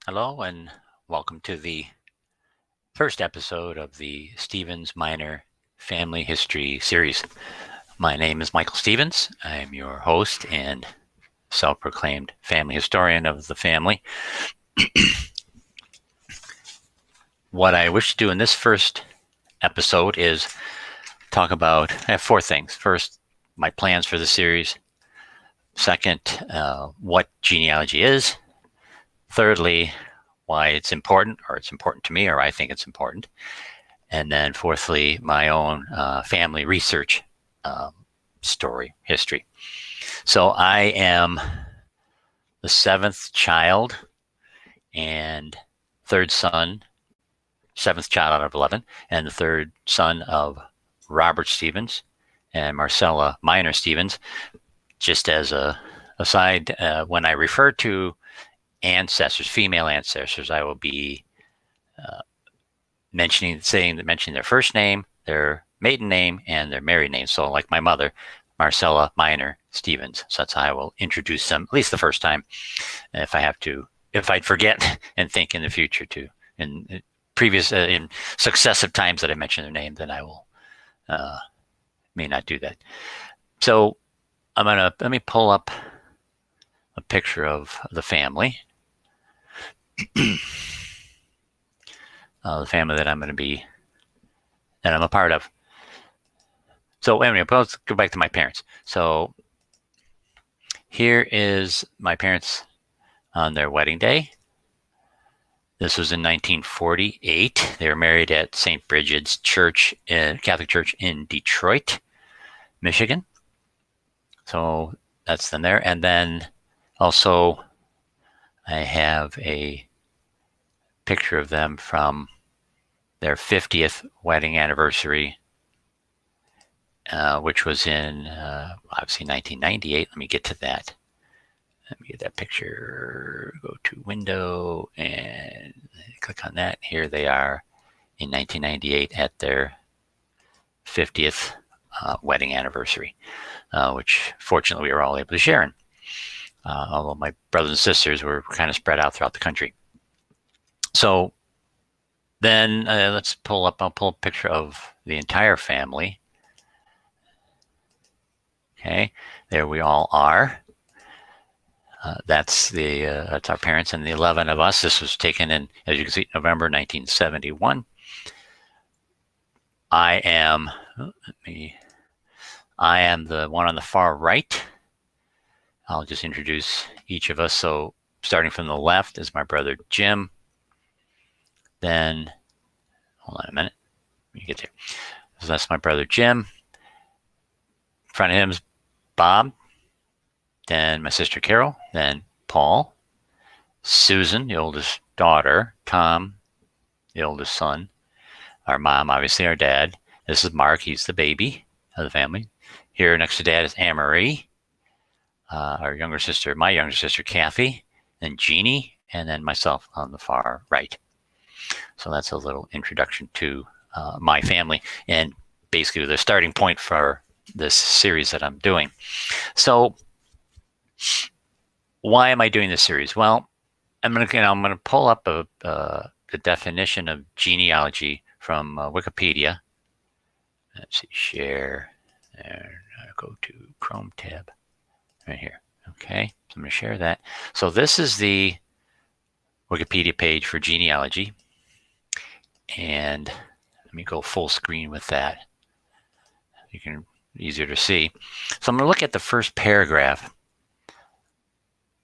Hello and welcome to the first episode of the StephensMiner Family History series. My name is Michael Stephens. I am your host and self-proclaimed family historian of the family. What I wish to do in this first episode is talk about, I have four things. First, my plans for the series. Second, what genealogy is. Thirdly, why it's important, or it's important to me, or I think it's important. And then fourthly, my own family research story, history. So I am the seventh child and third son, seventh child out of 11, and the third son of Robert Stephens and Marcella Miner Stephens. Just as a aside, when I refer to ancestors, female ancestors, I will be mentioning their first name, their maiden name, and their married name. So like my mother, Marcella Miner Stephens. So that's how I will introduce them, at least the first time. And if I'd forget and think in the future too, in successive times that I mention their name, then I will may not do that. So let me pull up a picture of the family. The family that I'm a part of. So anyway, let's go back to my parents. So here is my parents on their wedding day. This was in 1948. They were married at St. Bridget's Church, Catholic Church in Detroit, Michigan. So that's them there. And then also I have a picture of them from their 50th wedding anniversary, which was in obviously 1998. Let me get to that. Let me get that picture. Go to window and click on that. Here they are in 1998 at their 50th wedding anniversary, which fortunately we were all able to share in. Although my brothers and sisters were kind of spread out throughout the country. So then I'll pull a picture of the entire family. Okay, there we all are. That's our parents and the 11 of us. This was taken in, as you can see, November 1971. I am the one on the far right. I'll just introduce each of us. So starting from the left is my brother Jim. Then, hold on a minute. Let me get there. So that's my brother Jim. In front of him is Bob. Then my sister Carol. Then Paul. Susan, the oldest daughter. Tom, the oldest son. Our mom, obviously our dad. This is Mark. He's the baby of the family. Here next to dad is Anne-Marie. Our younger sister, my younger sister Kathy. Then Jeannie. And then myself on the far right. So that's a little introduction to my family and basically the starting point for this series that I'm doing. So why am I doing this series? Well, I'm going to pull up the definition of genealogy from Wikipedia. Let's see, share, and go to Chrome tab right here. Okay, so I'm going to share that. So this is the Wikipedia page for genealogy. And let me go full screen with that. You can easier to see. So I'm going to look at the first paragraph.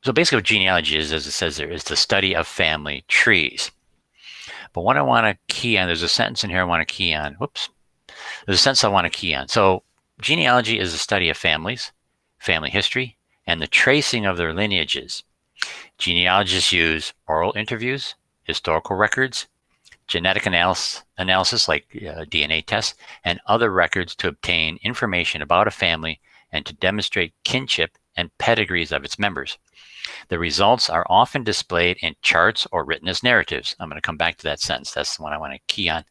So basically what genealogy is, as it says there, is the study of family trees. But what I want to key on, there's a sentence in here I want to key on. Whoops. There's a sentence I want to key on. So genealogy is the study of families, family history, and the tracing of their lineages. Genealogists use oral interviews, historical records, genetic analysis like DNA tests, and other records to obtain information about a family and to demonstrate kinship and pedigrees of its members. The results are often displayed in charts or written as narratives. I'm going to come back to that sentence. That's the one I want to key on.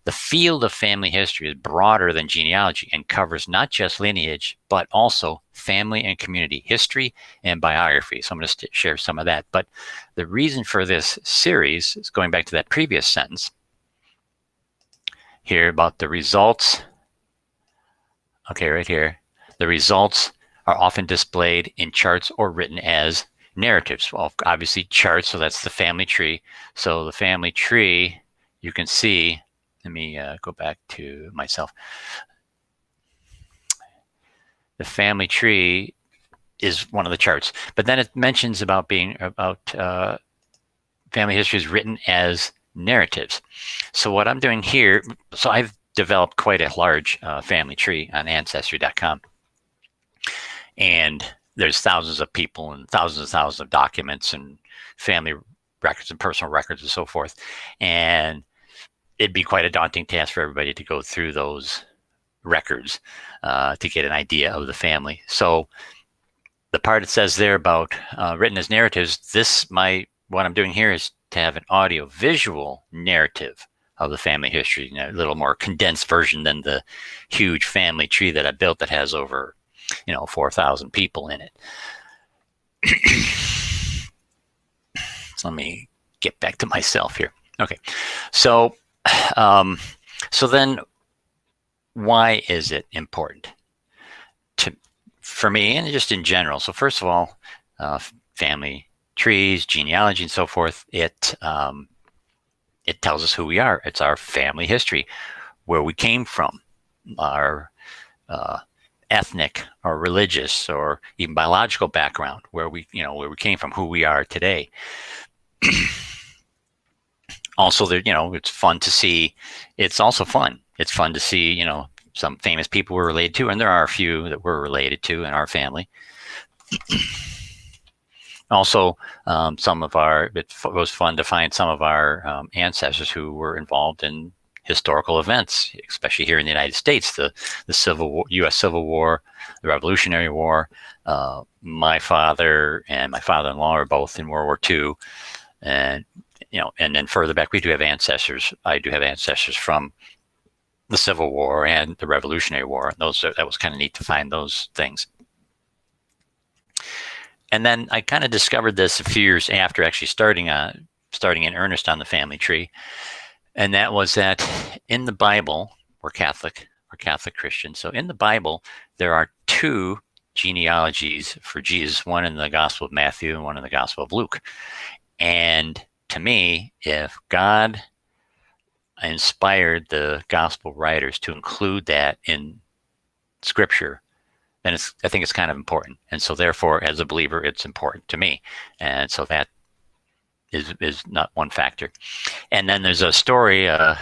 The field of family history is broader than genealogy and covers not just lineage, but also family and community history and biography. So I'm going to share some of that. But the reason for this series is going back to that previous sentence here about the results. Okay, right here. The results are often displayed in charts or written as narratives. Well, obviously charts, so that's the family tree. So the family tree, you can see, let me go back to myself. The family tree is one of the charts, but then it mentions about family history is written as narratives. So what I'm doing here, so I've developed quite a large family tree on Ancestry.com. And there's thousands of people and thousands of documents and family records and personal records and so forth. And it'd be quite a daunting task for everybody to go through those records to get an idea of the family. So the part it says there about written as narratives, what I'm doing here is to have an audio visual narrative of the family history, a little more condensed version than the huge family tree that I built that has over 4,000 people in it. So let me get back to myself here. Okay, so then why is it important for me and just in general? So first of all, family trees, genealogy, and so forth, it tells us who we are. It's our family history, where we came from, our ethnic or religious or even biological background, where we came from, who we are today. Also, there, it's fun to see. It's also fun. It's fun to see, some famous people we're related to, and there are a few that we're related to in our family. Also, it was fun to find some of our ancestors who were involved in historical events, especially here in the United States, the U.S. Civil War, the Revolutionary War. My father and my father-in-law are both in World War II, and then further back, we do have ancestors. I do have ancestors from the Civil War and the Revolutionary War. That was kind of neat to find those things. And then I kind of discovered this a few years after actually starting in earnest on the family tree. And that was that in the Bible, we're Catholic Christians. So in the Bible, there are two genealogies for Jesus, one in the Gospel of Matthew and one in the Gospel of Luke. And to me, if God inspired the Gospel writers to include that in Scripture, then I think it's kind of important. And so therefore, as a believer, it's important to me. And so that is not one factor. And then there's a story that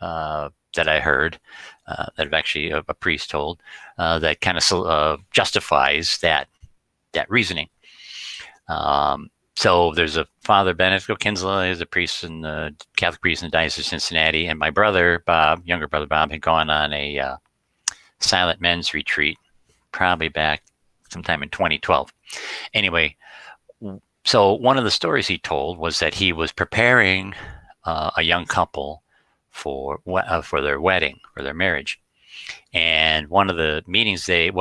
I heard that actually a priest told that kind of justifies that reasoning. So there's a Father Benedict Kinsella, is a priest in the Catholic priest in the Diocese of Cincinnati, and my brother Bob, younger brother Bob, had gone on a silent men's retreat, probably back sometime in 2012. Anyway, so one of the stories he told was that he was preparing a young couple for their wedding, for their marriage. And one of the meetings they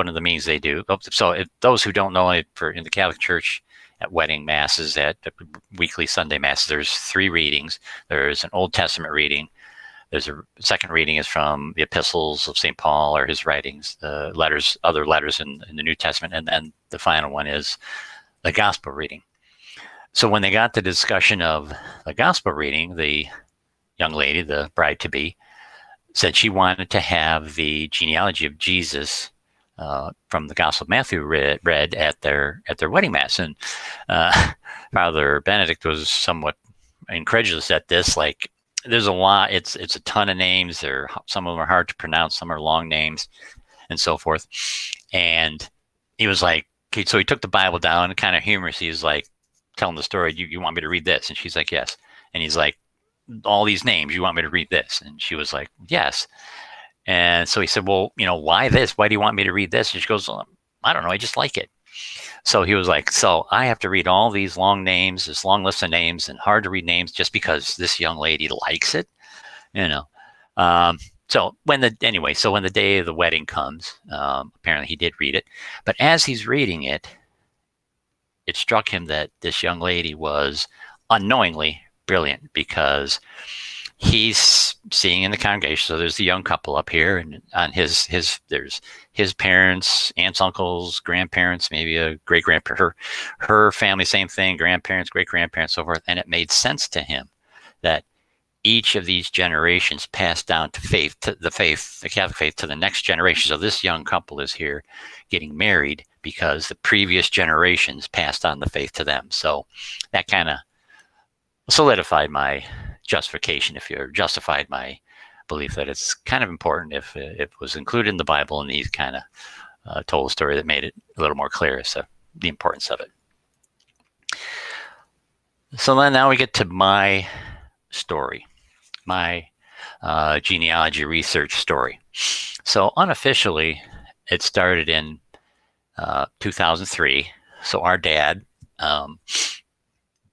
do. So those who don't know, in the Catholic Church, at wedding masses, at weekly Sunday masses, there's 3 readings. There's an Old Testament reading. There's a second reading is from the epistles of St. Paul, or his writings, the other letters in the New Testament, and then the final one is the gospel reading. So when they got to the discussion of the gospel reading, the young lady, the bride-to-be, said she wanted to have the genealogy of Jesus from the Gospel of Matthew read at their wedding mass. And Father Benedict was somewhat incredulous at this. Like, there's a lot. It's a ton of names. Some of them are hard to pronounce. Some are long names, and so forth. And he was like, okay, so he took the Bible down, and kind of humorous. He was like telling the story. You want me to read this? And she's like, yes. And he's like, all these names, you want me to read this? And she was like, yes. And so he said, well, why this? Why do you want me to read this? And she goes, well, I don't know. I just like it. So he was like, so I have to read all these long names, this long list of names and hard to read names just because this young lady likes it, you know. Um, so when the day of the wedding comes, apparently he did read it, but as he's reading it, it struck him that this young lady was unknowingly brilliant because he's seeing in the congregation. So there's the young couple up here, and on there's his parents, aunts, uncles, grandparents, maybe a great grandparent, her family, same thing, grandparents, great grandparents, so forth. And it made sense to him that each of these generations passed down to the Catholic faith, to the next generation. So this young couple is here getting married because the previous generations passed on the faith to them. So that kind of solidified my justification, if you're justified my belief that it's kind of important if it was included in the Bible, and these kind of told a story that made it a little more clear as to the importance of it. So then now we get to my story, my genealogy research story. So unofficially, it started in 2003. So our dad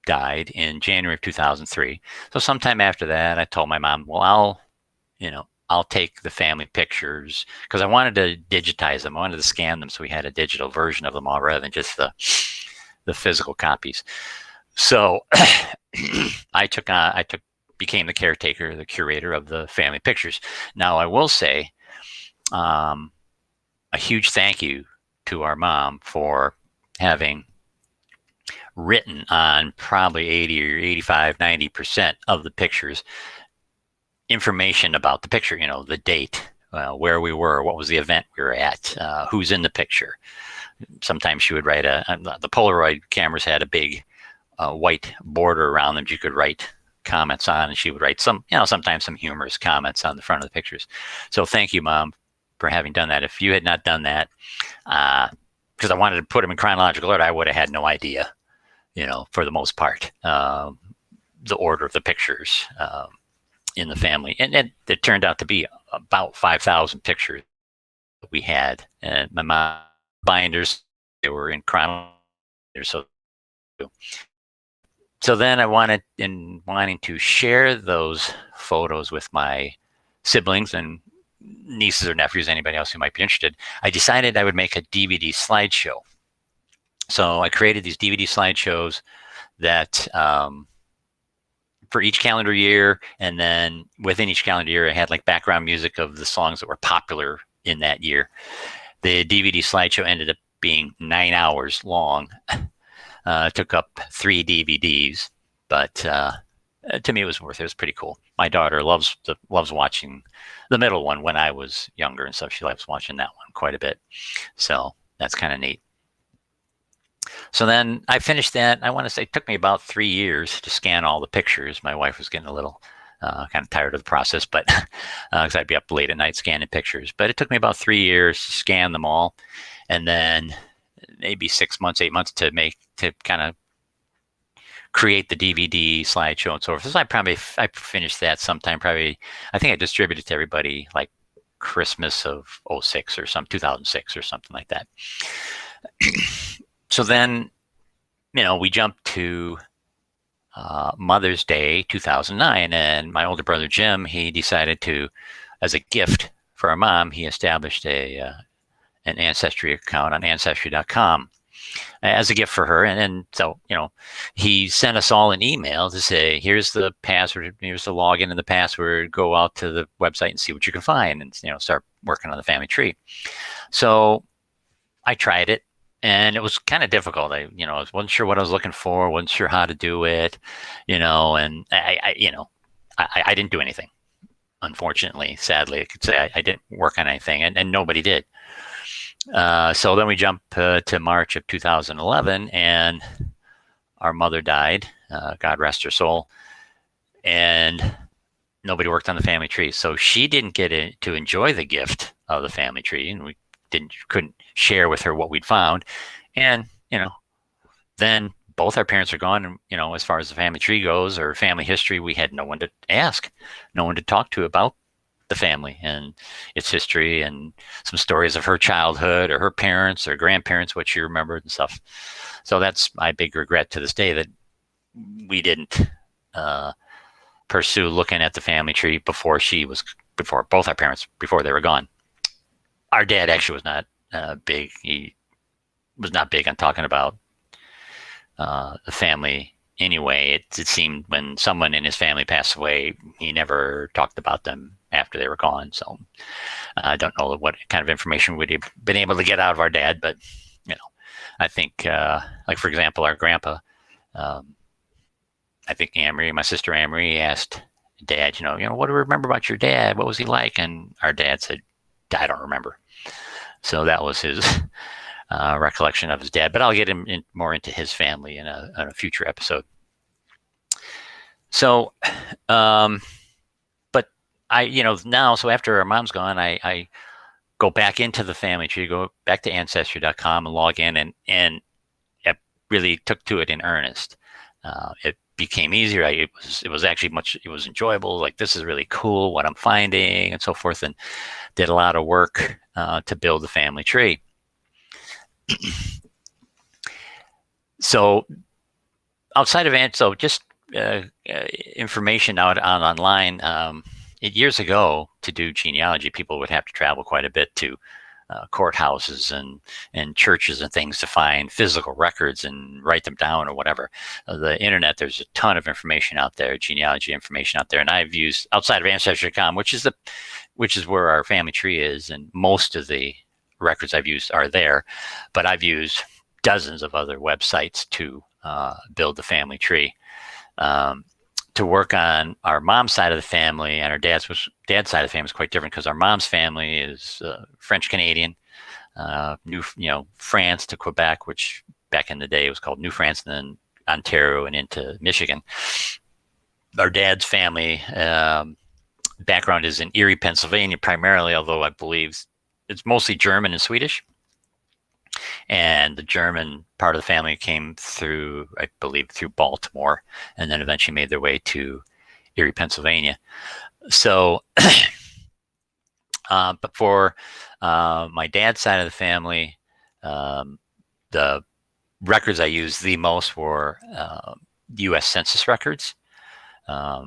died in January of 2003. So sometime after that, I told my mom, well, I'll take the family pictures, because I wanted to digitize them. I wanted to scan them so we had a digital version of them all rather than just the physical copies. So became the caretaker, the curator of the family pictures. Now, I will say a huge thank you to our mom for having written on probably 80 or 85, 90% of the pictures information about the picture, the date, where we were, what was the event we were at, who's in the picture. Sometimes she would write the Polaroid cameras had a big white border around them you could write comments on, and she would write sometimes some humorous comments on the front of the pictures. So thank you, Mom, for having done that. If you had not done that, because I wanted to put them in chronological order, I would have had no idea, for the most part, the order of the pictures in the family. And it turned out to be about 5,000 pictures that we had. And my mom binders, they were in chronological order. So then wanting to share those photos with my siblings and nieces or nephews, anybody else who might be interested, I decided I would make a DVD slideshow. So I created these DVD slideshows that for each calendar year, and then within each calendar year, I had like background music of the songs that were popular in that year. The DVD slideshow ended up being 9 hours long. Took up 3 DVDs, but to me it was worth it. It was pretty cool. My daughter loves watching the middle one when I was younger and stuff. She likes watching that one quite a bit. So that's kind of neat. So then I finished that. I want to say it took me about 3 years to scan all the pictures. My wife was getting a little kind of tired of the process, but because I'd be up late at night scanning pictures. But it took me about 3 years to scan them all, and then maybe 6 months, 8 months to kind of create the DVD slideshow and so forth. So I finished that sometime, I think I distributed to everybody like Christmas of 06 or 2006 or something like that. So then, we jumped to Mother's Day 2009, and my older brother Jim, he decided to, as a gift for our mom, he established an Ancestry account on Ancestry.com as a gift for her. And so, he sent us all an email to say, here's the password, here's the login and the password, go out to the website and see what you can find, and, start working on the family tree. So I tried it, and it was kind of difficult. I wasn't sure what I was looking for, wasn't sure how to do it, and I didn't do anything. Unfortunately, sadly, I could say I didn't work on anything, and nobody did. So then we jump to March of 2011, and our mother died. God rest her soul. And nobody worked on the family tree. So she didn't get to enjoy the gift of the family tree, and we couldn't share with her what we'd found. And, then both our parents are gone. And, as far as the family tree goes or family history, we had no one to ask, no one to talk to about the family and its history and some stories of her childhood or her parents or grandparents, what she remembered and stuff. So that's my big regret to this day, that we didn't pursue looking at the family tree before both our parents, before they were gone. Our dad actually was not big. He was not big on talking about the family anyway. It seemed when someone in his family passed away, he never talked about them after they were gone. So I don't know what kind of information we'd have been able to get out of our dad, but I think, like for example, our grandpa, I think Amory, my sister Amory, asked Dad, what do we remember about your dad? What was he like? And our dad said, I don't remember. So that was his recollection of his dad. But I'll get him more into his family in a future episode. So, but now, so after our mom's gone, I go back into the family tree, go back to Ancestry.com and log in, and I really took to it in earnest. It became easier. It was actually it was enjoyable. Like, this is really cool what I'm finding and so forth, and did a lot of work to build the family tree. So outside of so just information out online. Years ago, to do genealogy, people would have to travel quite a bit to courthouses and churches and things to find physical records and write them down or whatever. The internet, there's a ton of information out there, genealogy information out there, and I've used, outside of Ancestry.com, which is where our family tree is, and most of the records I've used are there, but I've used dozens of other websites to build the family tree. To work on our mom's side of the family, and our dad's side of the family is quite different, because our mom's family is French Canadian, France to Quebec, which back in the day was called New France, and then Ontario and into Michigan. Our dad's family background is in Erie, Pennsylvania, primarily, although I believe it's mostly German and Swedish. And the German part of the family came through, I believe, through Baltimore, and then eventually made their way to Erie, Pennsylvania. So, but for my dad's side of the family, the records I used the most were U.S. Census Records. I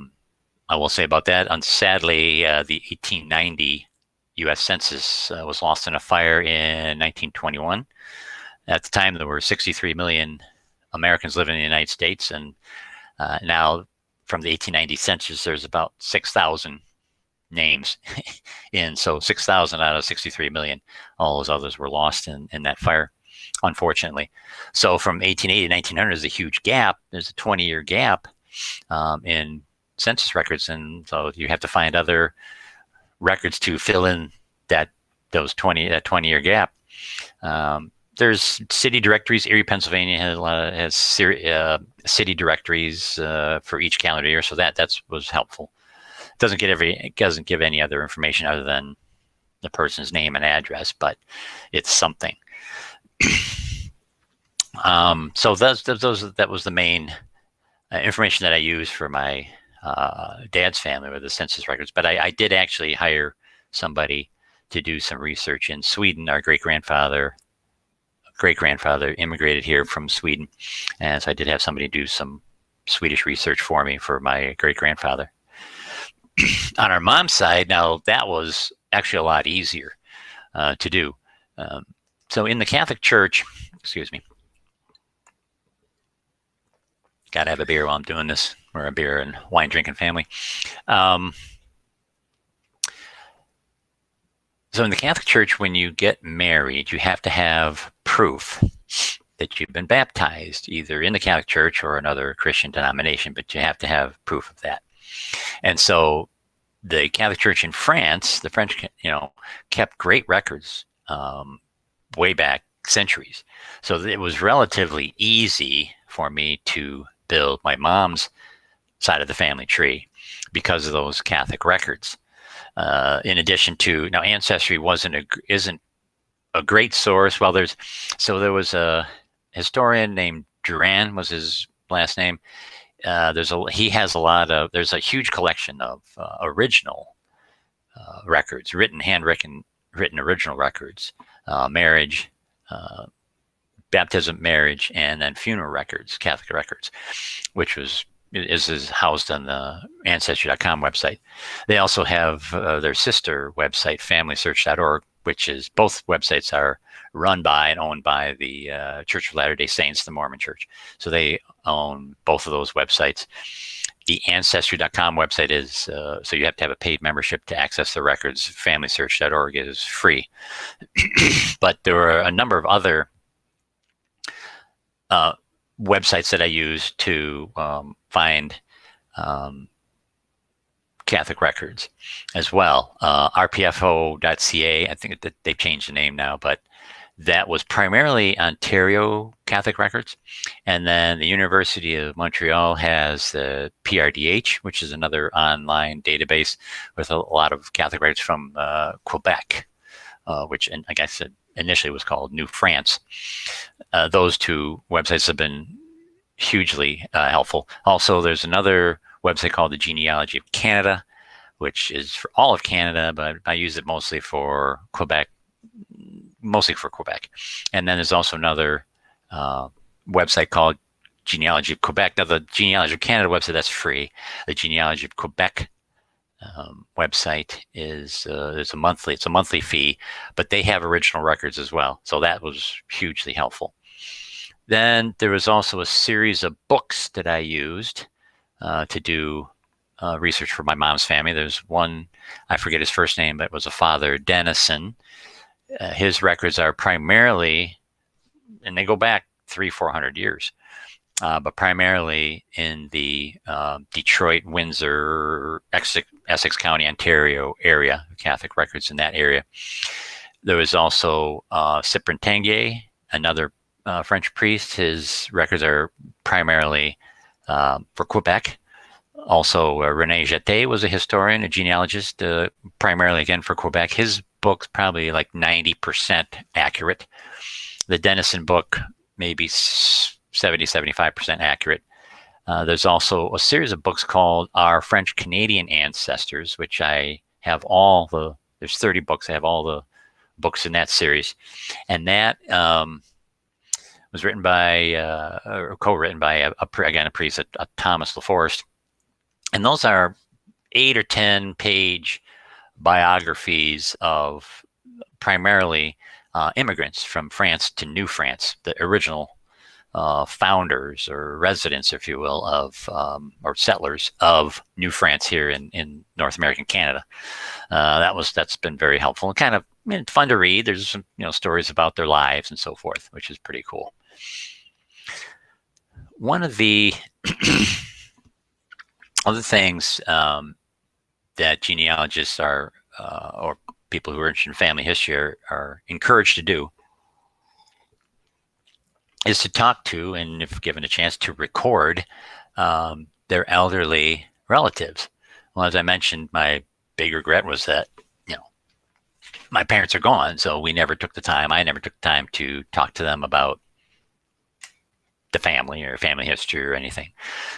will say about that, sadly, the 1890 U.S. Census was lost in a fire in 1921. At the time, there were 63 million Americans living in the United States, and now from the 1890 census, there's about 6,000 names in. So 6,000 out of 63 million. All those others were lost in that fire, unfortunately. So from 1880 to 1900 is a huge gap. There's a 20-year gap in census records, and so you have to find other records to fill in that 20-year gap. There's city directories. Erie, Pennsylvania has city directories for each calendar year, so that was helpful. It doesn't give any other information other than the person's name and address, but it's something. So that was the main information that I used for my dad's family with the census records. But I did actually hire somebody to do some research in Sweden. Our great-grandfather immigrated here from Sweden, and so I did have somebody do some Swedish research for me for my great-grandfather. On our mom's side, now that was actually a lot easier to do. So in the Catholic Church, excuse me, gotta have a beer while I'm doing this. We're a beer and wine drinking family. So in the Catholic Church, when you get married, you have to have proof that you've been baptized, either in the Catholic Church or another Christian denomination, but you have to have proof of that. And so the Catholic Church in France, the French, kept great records way back centuries. So it was relatively easy for me to build my mom's side of the family tree because of those Catholic records. In addition to, now Ancestry isn't a great source. Well, there was a historian named Duran, was his last name. There's a huge collection of original records, handwritten, written original records, marriage, baptism, marriage, and then funeral records, Catholic records, which is housed on the Ancestry.com website. They also have their sister website, FamilySearch.org, which is, both websites are run by and owned by the Church of Latter-day Saints, the Mormon Church. So they own both of those websites. The Ancestry.com website is, so you have to have a paid membership to access the records. FamilySearch.org is free. But there are a number of other websites that I use to find Catholic records as well. RPFO.ca, I think that they've changed the name now, but that was primarily Ontario Catholic records. And then the University of Montreal has the PRDH, which is another online database with a lot of Catholic records from Quebec, which, like I said, initially was called New France. Those two websites have been hugely helpful. Also, there's another website called the Genealogy of Canada, which is for all of Canada, but I use it mostly for Quebec. And then there's also another website called Genealogy of Quebec. Now, the Genealogy of Canada website, that's free. The Genealogy of Quebec website is it's a monthly fee, but they have original records as well. So that was hugely helpful. Then there was also a series of books that I used to do research for my mom's family. There's one, I forget his first name, but it was a Father Dennison. His records are primarily, and they go back 300-400 years, but primarily in the Detroit, Windsor, Essex County, Ontario area, Catholic records in that area. There was also Cyprien Tanguay, another French priest. His records are primarily for Quebec. Also, René Jeté was a historian, a genealogist, primarily again for Quebec. His book's probably like 90% accurate. The Dennison book, maybe 70-75% accurate. There's also a series of books called Our French-Canadian Ancestors, which I have there's 30 books. I have all the books in that series. And that was written by, or co-written by, a priest, Thomas LaForest. And those are 8 or 10 page biographies of primarily immigrants from France to New France, the original founders or residents, if you will, of or settlers of New France here in North American Canada. That's been very helpful and kind of fun to read. There's some stories about their lives and so forth, which is pretty cool. One of the other things that genealogists are, or people who are interested in family history are encouraged to do is to talk to, and if given a chance, to record their elderly relatives. Well, as I mentioned, my big regret was that, my parents are gone, so I never took the time to talk to them about the family or family history or anything.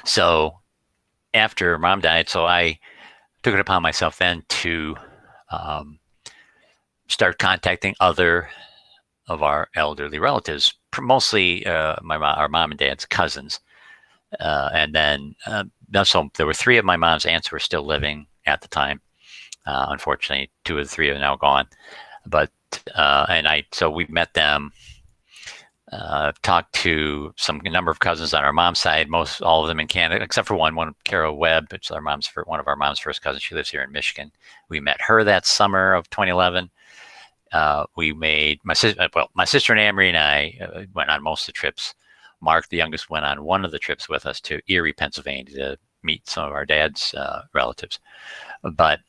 So after Mom died, so I took it upon myself then to start contacting other of our elderly relatives, mostly our mom and dad's cousins. And then, so there were 3 of my mom's aunts who were still living at the time. Unfortunately, 2 of the 3 are now gone. But, so we met them, talked to a number of cousins on our mom's side, all of them in Canada, except for one, Carol Webb, it's one of our mom's first cousins. She lives here in Michigan. We met her that summer of 2011. We made my sister and Amory and I went on most of the trips. Mark, the youngest, went on one of the trips with us to Erie, Pennsylvania, to meet some of our dad's relatives. But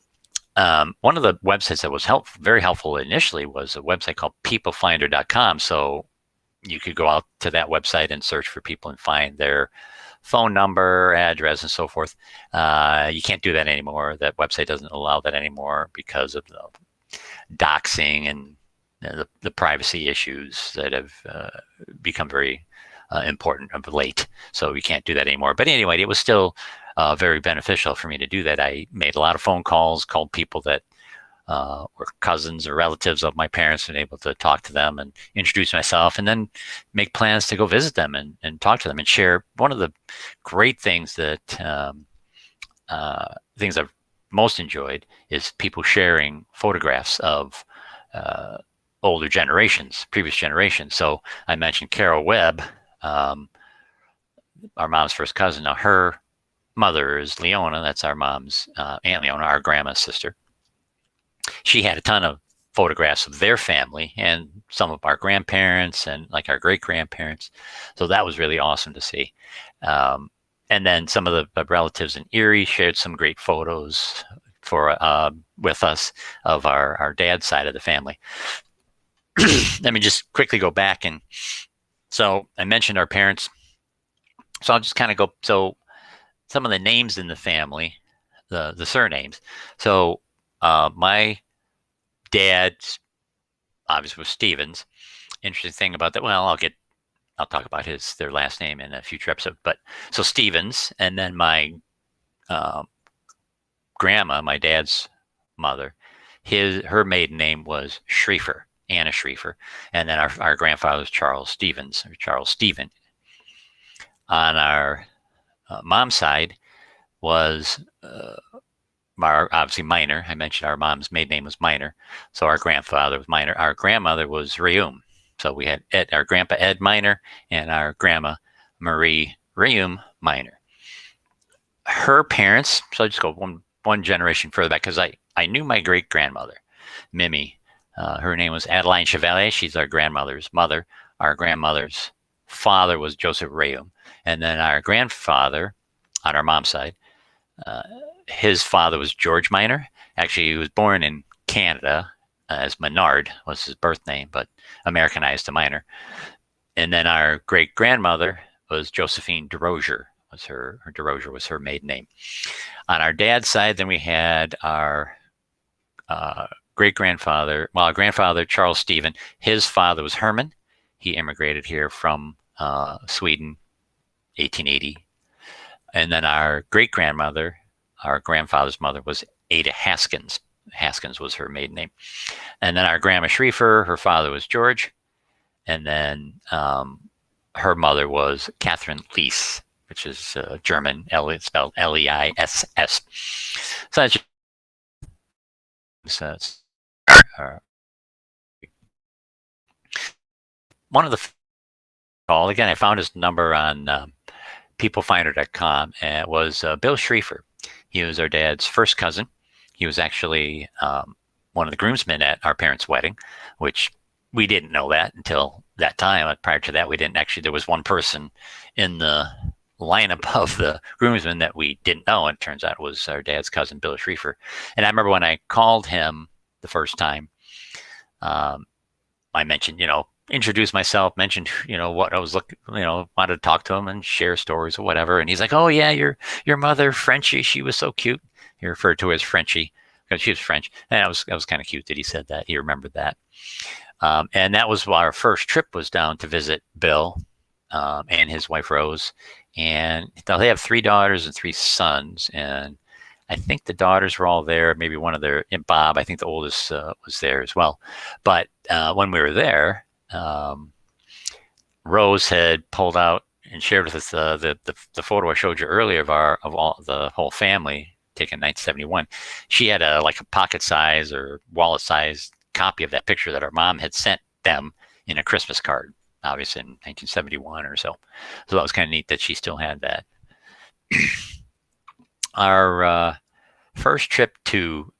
one of the websites that was very helpful initially was a website called peoplefinder.com. So you could go out to that website and search for people and find their phone number, address, and so forth. You can't do that anymore. That website doesn't allow that anymore because of the doxing and the privacy issues that have become very important of late. So we can't do that anymore. But anyway, it was still very beneficial for me to do that. I made a lot of phone calls, called people that or cousins or relatives of my parents, and able to talk to them and introduce myself, and then make plans to go visit them and talk to them and share. One of the great things that things I've most enjoyed is people sharing photographs of uh, older generations, previous generations. So I mentioned Carol Webb, um, our mom's first cousin. Now her mother is Leona. That's our mom's Aunt Leona, our grandma's sister. She had a ton of photographs of their family and some of our grandparents and like our great grandparents. So that was really awesome to see. Um, and then some of the relatives in Erie shared some great photos for with us of our dad's side of the family. Let me just quickly go back, and so I mentioned our parents. So I'll just kind of go. So some of the names in the family, the surnames. So my dad's obviously was Stevens. Interesting thing about that. Well, I'll talk about their last name in a future episode. But so Stevens, and then my uh, grandma, my dad's mother, her maiden name was Schriefer, Anna Schriefer, and then our grandfather was Charles Stevens, or Charles Stephen. On our mom's side was obviously Miner. I mentioned our mom's maiden name was Miner, so our grandfather was Miner. Our grandmother was Reum. So we had our grandpa Ed Miner and our grandma Marie Reum Miner. Her parents, so I just go one generation further back, because I knew my great grandmother, Mimi. Her name was Adeline Chevalier. She's our grandmother's mother. Our grandmother's father was Joseph Reum. And then our grandfather, on our mom's side, his father was George Miner. Actually, he was born in Canada as Menard was his birth name, but Americanized to Miner. And then our great grandmother was Josephine DeRozier. Her DeRozier was her maiden name. On our dad's side, then we had our great grandfather, our grandfather Charles Stephen. His father was Herman. He immigrated here from Sweden, 1880. And then our great grandmother, our grandfather's mother, was Ada Haskins. Haskins was her maiden name. And then our grandma Schriefer, her father was George. And then her mother was Catherine Leis, which is German, spelled Leiss. So that's just, one of the call again. I found his number on peoplefinder.com, and it was Bill Schriefer. He was our dad's first cousin. He was actually one of the groomsmen at our parents' wedding, which we didn't know that until that time. Prior to that, we didn't actually. There was one person in the lineup of the groomsmen that we didn't know, and it turns out it was our dad's cousin, Bill Schriefer. And I remember when I called him the first time, I mentioned, introduced myself, mentioned, what I was looking, wanted to talk to him and share stories or whatever. And he's like, "Oh yeah, your mother, Frenchie, she was so cute." He referred to her as Frenchie because she was French. And that was kind of cute that he said that. He remembered that. And that was why our first trip was down to visit Bill and his wife Rose. And they have 3 daughters and 3 sons. And I think the daughters were all there. Maybe one of their, and Bob, I think the oldest was there as well. But when we were there, Rose had pulled out and shared with us the photo I showed you earlier of all the whole family taken in 1971. She had a pocket size or wallet size copy of that picture that our mom had sent them in a Christmas card, obviously in 1971 or so. So that was kind of neat that she still had that. Our first trip to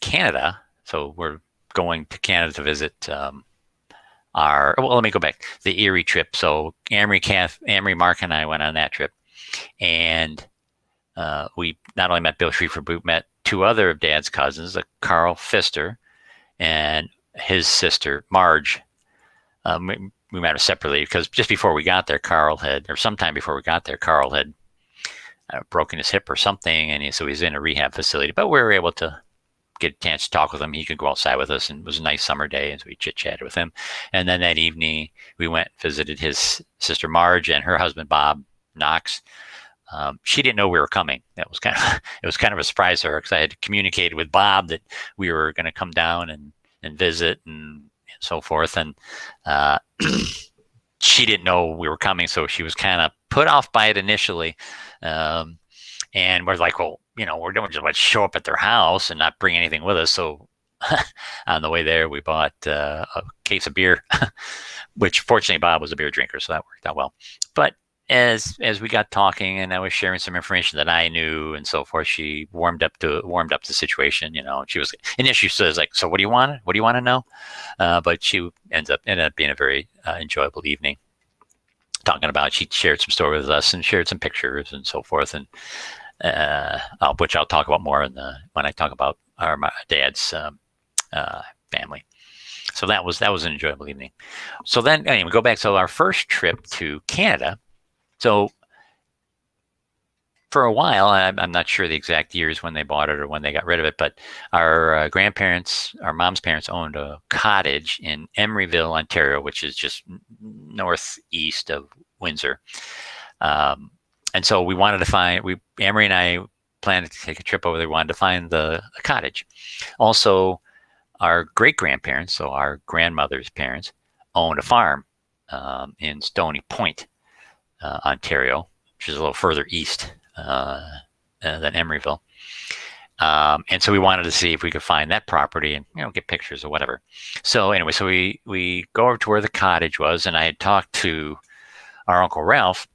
Canada, so we're going to Canada to visit let me go back, the Erie trip. So Amory, Mark, and I went on that trip, and we not only met Bill Schriefer, but we met 2 other of Dad's cousins, Carl Pfister and his sister Marge. We met her separately because just before we got there, sometime before we got there, Carl had broken his hip or something, and so he's in a rehab facility. But we were able to get a chance to talk with him. He could go outside with us, and it was a nice summer day, and so we chit-chatted with him. And then that evening, we went and visited his sister Marge and her husband Bob Knox. She didn't know we were coming. That was it was kind of a surprise to her because I had communicated with Bob that we were going to come down and visit and so forth. And she didn't know we were coming, so she was kind of put off by it initially. And we're like, well, we're going to just show up at their house and not bring anything with us. So on the way there, we bought a case of beer, which fortunately Bob was a beer drinker, so that worked out well. But as we got talking and I was sharing some information that I knew and so forth, she warmed up the situation. She was initially says like, so what do you want? What do you want to know? But she ended up being a very enjoyable evening. Talking about, she shared some stories with us and shared some pictures and so forth, and which I'll talk about more when I talk about my dad's family. So that was an enjoyable evening. So then, anyway, go back to our first trip to Canada. So for a while, I'm not sure the exact years when they bought it or when they got rid of it, but our our mom's parents owned a cottage in Emeryville, Ontario, which is just northeast of Windsor. And so we wanted to find, Emery and I planned to take a trip over there. We wanted to find the cottage. Also, our great-grandparents, so our grandmother's parents, owned a farm in Stony Point, Ontario, which is a little further east than Emeryville. And so we wanted to see if we could find that property and get pictures or whatever. So anyway, so we go over to where the cottage was, and I had talked to our Uncle Ralph,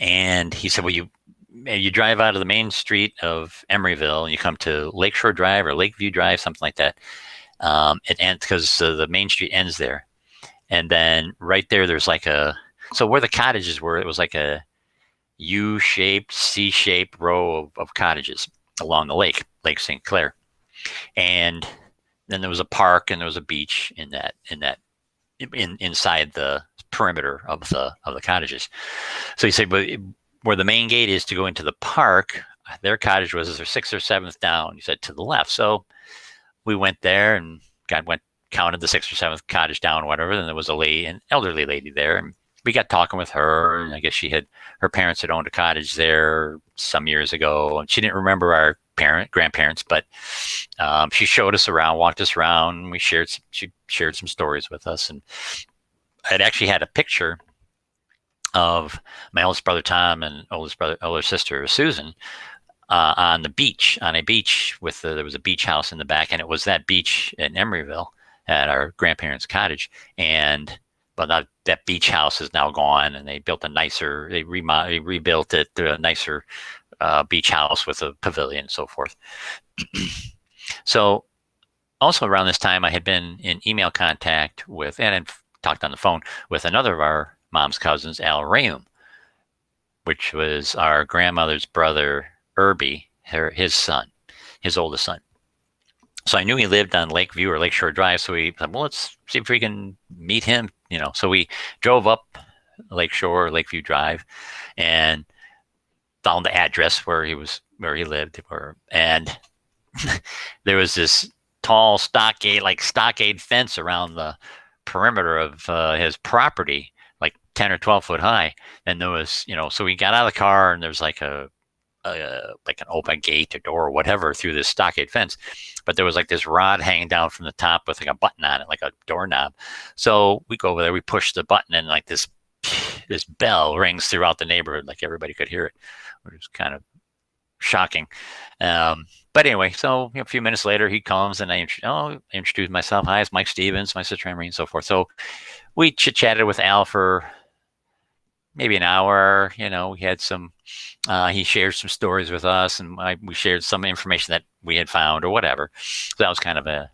and he said, well, you drive out of the main street of Emeryville and you come to Lakeshore Drive or Lakeview Drive, something like that. It ends because the main street ends there. And then right there's like so where the cottages were, it was like a U-shaped, C-shaped row of cottages along the Lake St. Clair. And then there was a park and there was a beach inside the perimeter of the cottages. So you say, but where the main gate is to go into the park, their cottage was their 6th or 7th down. You said to the left. So we went there and counted the 6th or 7th cottage down, whatever. And there was an elderly lady there, and we got talking with her. And I guess her parents had owned a cottage there some years ago, and she didn't remember our grandparents, but she showed us around, walked us around. And she shared some stories with us, and I'd actually had a picture of my oldest brother Tom and older sister Susan on a beach there was a beach house in the back, and it was that beach in Emeryville at our grandparents' cottage. But that beach house is now gone, and they rebuilt it to a nicer beach house with a pavilion and so forth. So also around this time, I had been in email contact with, and I talked on the phone with another of our mom's cousins, Al Rayum, which was our grandmother's brother, Irby, his oldest son. So I knew he lived on Lakeview or Lakeshore Drive. So we said, well, let's see if we can meet him. So we drove up Lakeview Drive, and found the address where he lived, and there was this tall stockade fence around the perimeter of his property, like 10 or 12 foot high. And there was, so we got out of the car, and there's like an open gate or door or whatever through this stockade fence, but there was like this rod hanging down from the top with like a button on it, like a doorknob. So we go over there, we push the button, and like this bell rings throughout the neighborhood, like everybody could hear it, which was kind of shocking. But anyway, so a few minutes later, he comes, and I introduced myself. Hi, it's Mike Stevens, my sister Emery, and so forth. So we chit-chatted with Al for maybe an hour. We had some, he shared some stories with us, and we shared some information that we had found or whatever. So that was it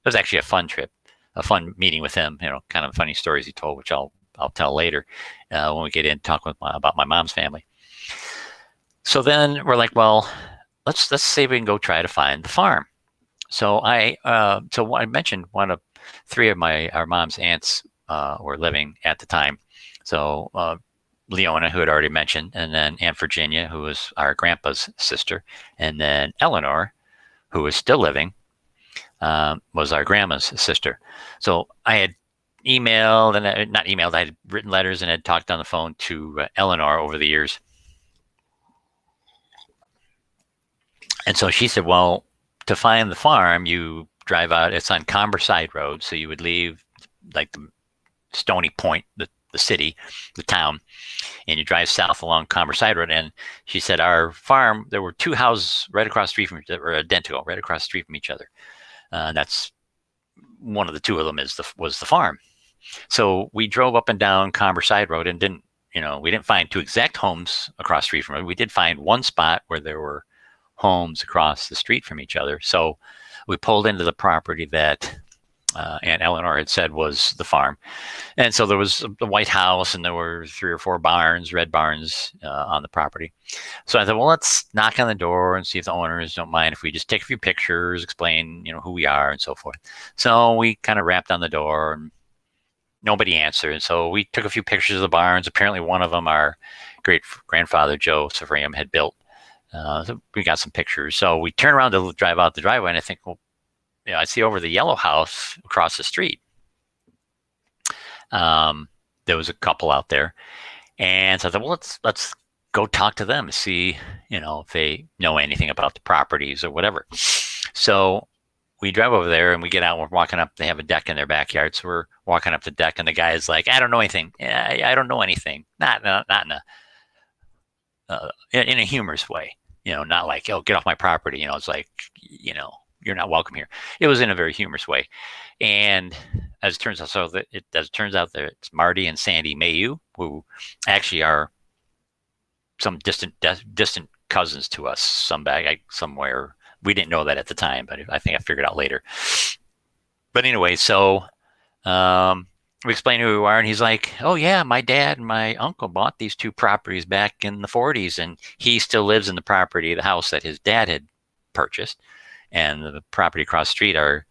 was actually a fun trip, a fun meeting with him, kind of funny stories he told, which I'll tell later when we get in talk about my mom's family. So then we're like, well, let's see if we can go try to find the farm. So I mentioned one of three of our mom's aunts were living at the time. So Leona, who had already mentioned, and then Aunt Virginia, who was our grandpa's sister, and then Eleanor, who was still living, was our grandma's sister. So I had I had written letters and had talked on the phone to Eleanor over the years. And so she said, well, to find the farm, you drive out. It's on Comberside Road, so you would leave like the Stony Point, the city, the town, and you drive south along Comberside Road. And she said, our farm, there were two houses right across the street from each other, or identical, right across the street from each other. That's one of the two of them was the farm. So we drove up and down Comberside Road and we didn't find two exact homes across the street from it. We did find one spot where there were homes across the street from each other. So we pulled into the property that Aunt Eleanor had said was the farm. And so there was the White House, and there were 3 or 4 barns, red barns on the property. So I thought, well, let's knock on the door and see if the owners don't mind if we just take a few pictures, explain, who we are and so forth. So we kind of rapped on the door, and nobody answered. So we took a few pictures of the barns. Apparently, one of them our great grandfather Joseph Ream had built. So we got some pictures. So we turn around to drive out the driveway, and I think, well, I see over the yellow house across the street. There was a couple out there, and so I thought, well, let's go talk to them and see, if they know anything about the properties or whatever. So we drive over there and we get out. We're walking up. They have a deck in their backyard, so we're walking up the deck, and the guy is like, "I don't know anything. I don't know anything. Not in a humorous way, not like, oh, get off my property. It's like, you're not welcome here. It was in a very humorous way. And as it turns out, that it's Marty and Sandy Mayu, who actually are some distant cousins to us, somewhere. We didn't know that at the time, but I think I figured out later. But anyway, so we explained who we are, and he's like, oh yeah, my dad and my uncle bought these 2 properties back in the 40s, and he still lives in the house that his dad had purchased. And the property across the street, our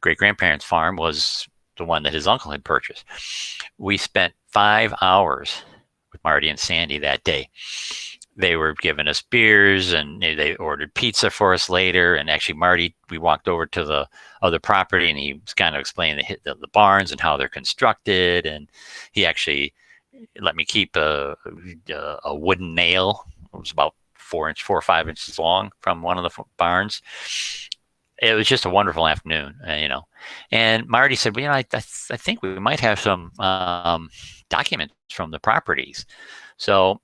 great-grandparents' farm, was the one that his uncle had purchased. We spent 5 hours with Marty and Sandy that day. They were giving us beers, and they ordered pizza for us later. And actually, Marty, we walked over to the other property, and he was kind of explaining the barns and how they're constructed. And he actually let me keep a wooden nail. It was about 4 or 5 inches long from one of the barns. It was just a wonderful afternoon, And Marty said, well, I think we might have some documents from the properties. So,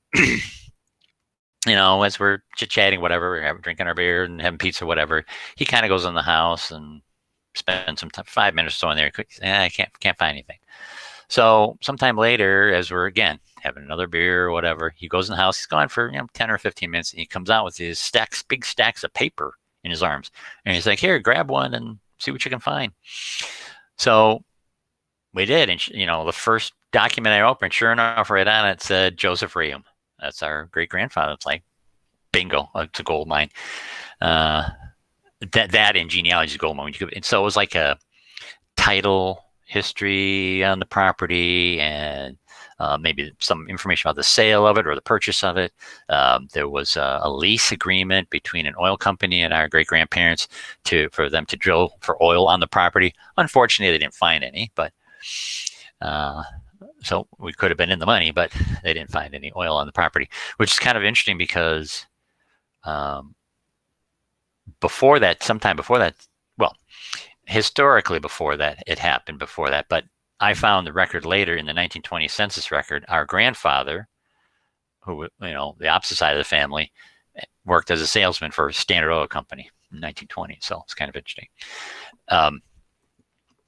as we're chit-chatting, whatever, we're drinking our beer and having pizza, whatever, he kind of goes in the house and spends some time, 5 minutes or so in there. I can't find anything. So sometime later, as we're again having another beer or whatever, he goes in the house. He's gone for 10 or 15 minutes, and he comes out with these big stacks of paper in his arms, and he's like, "Here, grab one and see what you can find." So we did, and the first document I opened, sure enough, right on it said Joseph Ream. That's our great grandfather. It's like, bingo, it's a gold mine. That in Genealogies gold mine. And so it was like a title, history on the property, and maybe some information about the sale of it or the purchase of it. There was a lease agreement between an oil company and our great-grandparents for them to drill for oil on the property. Unfortunately, they didn't find any, but so we could have been in the money, but they didn't find any oil on the property, which is kind of interesting because sometime before that, well, historically before that, it happened before that, but I found the record later in the 1920 census record. Our grandfather, who, the opposite side of the family, worked as a salesman for Standard Oil Company in 1920. So it's kind of interesting.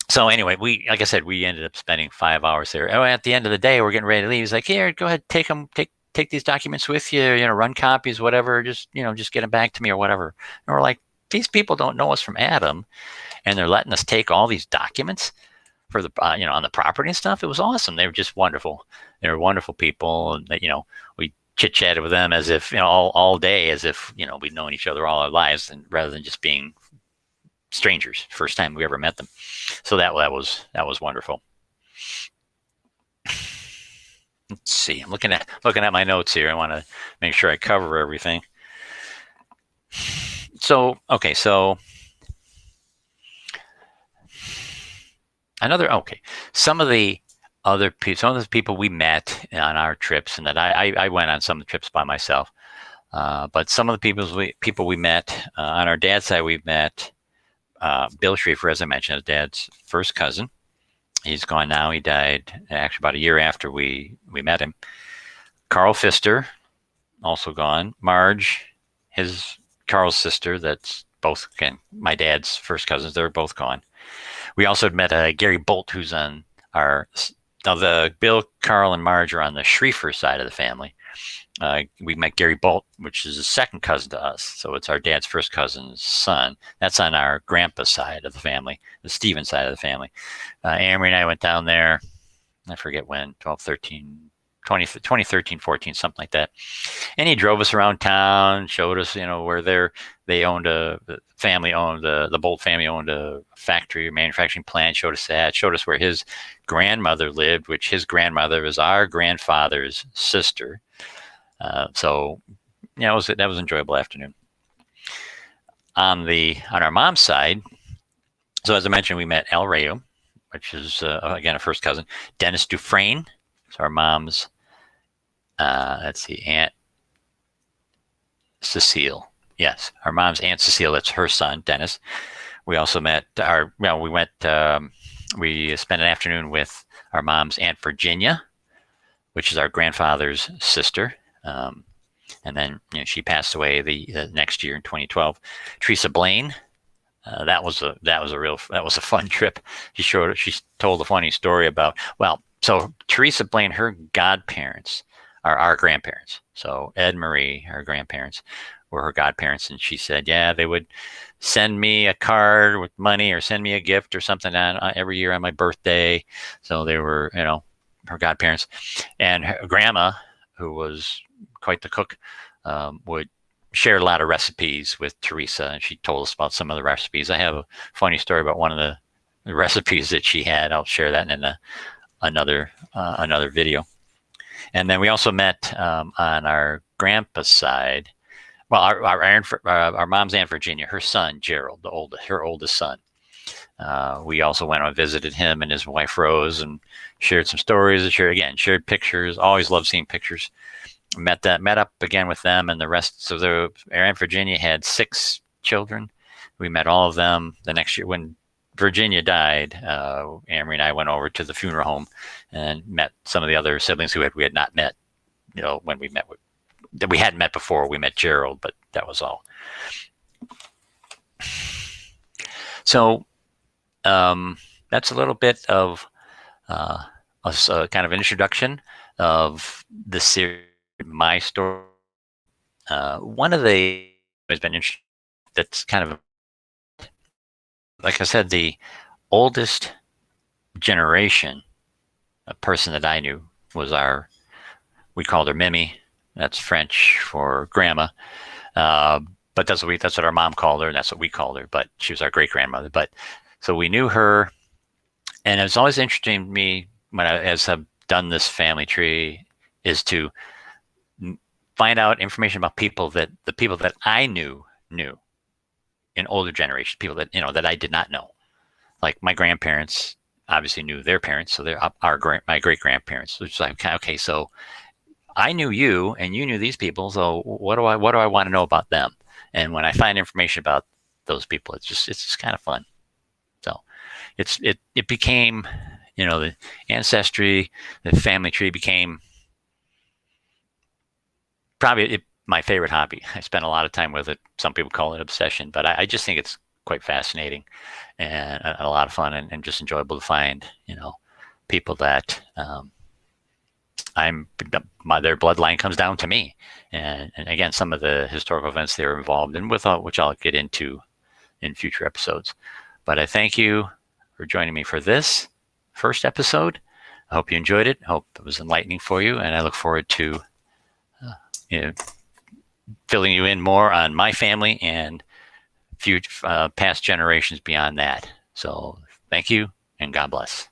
So anyway, like I said, we ended up spending 5 hours there. At the end of the day, we're getting ready to leave. He's like, here, go ahead, take these documents with you, run copies, whatever, just get them back to me or whatever. And we're like, these people don't know us from Adam, and they're letting us take all these documents for the on the property and stuff. It was awesome. They were just wonderful. They were wonderful people, and we chit chatted with them as if all day, as if we'd known each other all our lives, and rather than just being strangers, first time we ever met them. So that was wonderful. Let's see. I'm looking at my notes here. I want to make sure I cover everything. So okay, so. Some of the people we met on our trips, and that I went on some of the trips by myself. But some of the people we met on our dad's side, we met Bill Schriefer, as I mentioned, his dad's first cousin. He's gone now. He died actually about a year after we met him. Carl Pfister, also gone. Marge, his Carl's sister, that's both, again, my dad's first cousins. They're both gone. We also had met Gary Bolt, who's on our, now the Bill, Carl, and Marge are on the Schriefer side of the family. We met Gary Bolt, which is a second cousin to us. So it's our dad's first cousin's son. That's on our grandpa's side of the family, the Stephen side of the family. Amory and I went down there, I forget when, 12, 13, 2013, 14, something like that. And he drove us around town, showed us, where they owned the Bolt family owned a factory, a manufacturing plant, showed us that, showed us where his grandmother lived, which his grandmother was our grandfather's sister. So that was an enjoyable afternoon. On our mom's side, so as I mentioned, we met Al Rayo, which is again a first cousin. Dennis Dufresne, so our mom's Aunt Cecile. Yes, our mom's Aunt Cecile. That's her son, Dennis. We also met we spent an afternoon with our mom's Aunt Virginia, which is our grandfather's sister. And then she passed away the next year in 2012. Teresa Blaine, that was a fun trip. She told a funny story about, so Teresa Blaine, her godparents are our grandparents. So Ed and Marie, her grandparents, were her godparents, and she said, yeah, they would send me a card with money or send me a gift or something every year on my birthday. So they were, her godparents. And her grandma, who was quite the cook, would share a lot of recipes with Teresa, and she told us about some of the recipes. I have a funny story about one of the recipes that she had. I'll share that in another video. And then we also met on our grandpa's side. Well, our mom's Aunt Virginia, her son Gerald, her oldest son. We also went and visited him and his wife Rose, and shared some stories. Shared pictures. Always loved seeing pictures. Met up again with them and the rest. So our Aunt Virginia had 6 children. We met all of them the next year when Virginia died. Amory and I went over to the funeral home and met some of the other siblings we had not met. When we met that we hadn't met before. We met Gerald, but that was all. So that's a little bit of kind of an introduction of the series. My story. One of the has been interesting. That's kind of, like I said, the oldest generation, a person that I knew was we called her Mimi. That's French for grandma. But that's what our mom called her, and that's what we called her. But she was our great grandmother. But so we knew her, and it was always interesting to me as I've done this family tree, is to find out information about the people that I knew in older generations, people that that I did not know. Like my grandparents obviously knew their parents, so they're my great grandparents. So it's like, okay, so I knew you and you knew these people, so what do I want to know about them? And when I find information about those people, it's just kind of fun. So it became, the ancestry, the family tree became probably my favorite hobby. I spend a lot of time with it. Some people call it obsession, but I just think it's quite fascinating and a lot of fun and just enjoyable to find, people that their bloodline comes down to me. And again, some of the historical events they were involved in, which I'll get into in future episodes. But I thank you for joining me for this first episode. I hope you enjoyed it. I hope it was enlightening for you, and I look forward to filling you in more on my family and future past generations beyond that. So thank you, and God bless.